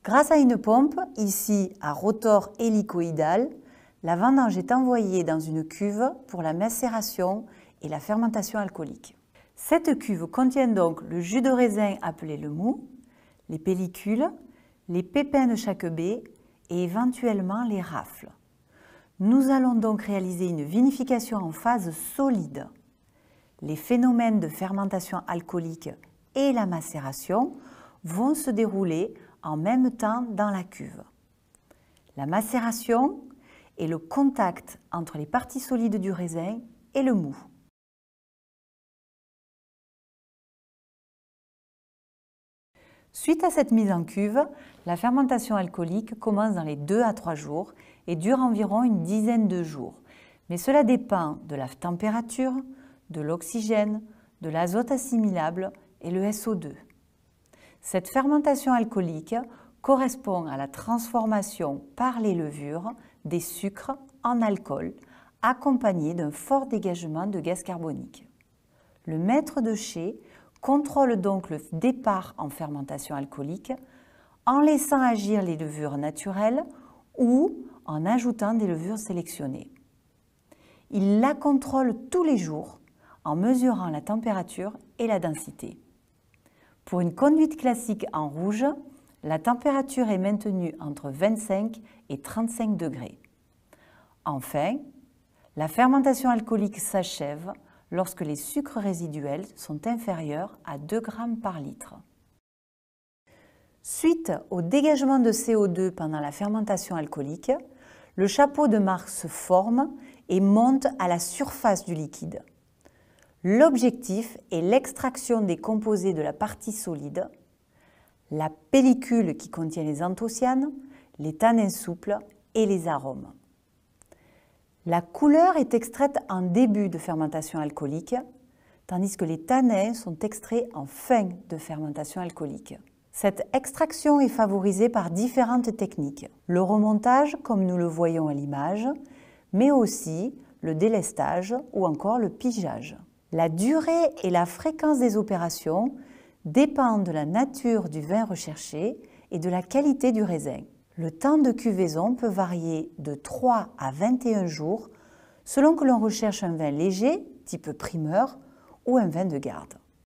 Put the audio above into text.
Grâce à une pompe, ici à rotor hélicoïdal, la vendange est envoyée dans une cuve pour la macération et la fermentation alcoolique. Cette cuve contient donc le jus de raisin appelé le mou, les pellicules, les pépins de chaque baie et éventuellement les rafles. Nous allons donc réaliser une vinification en phase solide. Les phénomènes de fermentation alcoolique et la macération vont se dérouler en même temps dans la cuve. La macération est le contact entre les parties solides du raisin et le mou. Suite à cette mise en cuve, la fermentation alcoolique commence dans les 2 à 3 jours et dure environ une dizaine de jours. Mais cela dépend de la température, de l'oxygène, de l'azote assimilable et le SO2. Cette fermentation alcoolique correspond à la transformation par les levures des sucres en alcool, accompagnée d'un fort dégagement de gaz carbonique. Le maître de chai contrôle donc le départ en fermentation alcoolique en laissant agir les levures naturelles ou en ajoutant des levures sélectionnées. Il la contrôle tous les jours en mesurant la température et la densité. Pour une conduite classique en rouge, la température est maintenue entre 25 et 35 degrés. Enfin, la fermentation alcoolique s'achève lorsque les sucres résiduels sont inférieurs à 2 grammes par litre. Suite au dégagement de CO2 pendant la fermentation alcoolique, le chapeau de marc se forme et monte à la surface du liquide. L'objectif est l'extraction des composés de la partie solide, la pellicule qui contient les anthocyanes, les tanins souples et les arômes. La couleur est extraite en début de fermentation alcoolique, tandis que les tanins sont extraits en fin de fermentation alcoolique. Cette extraction est favorisée par différentes techniques. Le remontage, comme nous le voyons à l'image, mais aussi le délestage ou encore le pigeage. La durée et la fréquence des opérations dépendent de la nature du vin recherché et de la qualité du raisin. Le temps de cuvaison peut varier de 3 à 21 jours selon que l'on recherche un vin léger, type primeur, ou un vin de garde.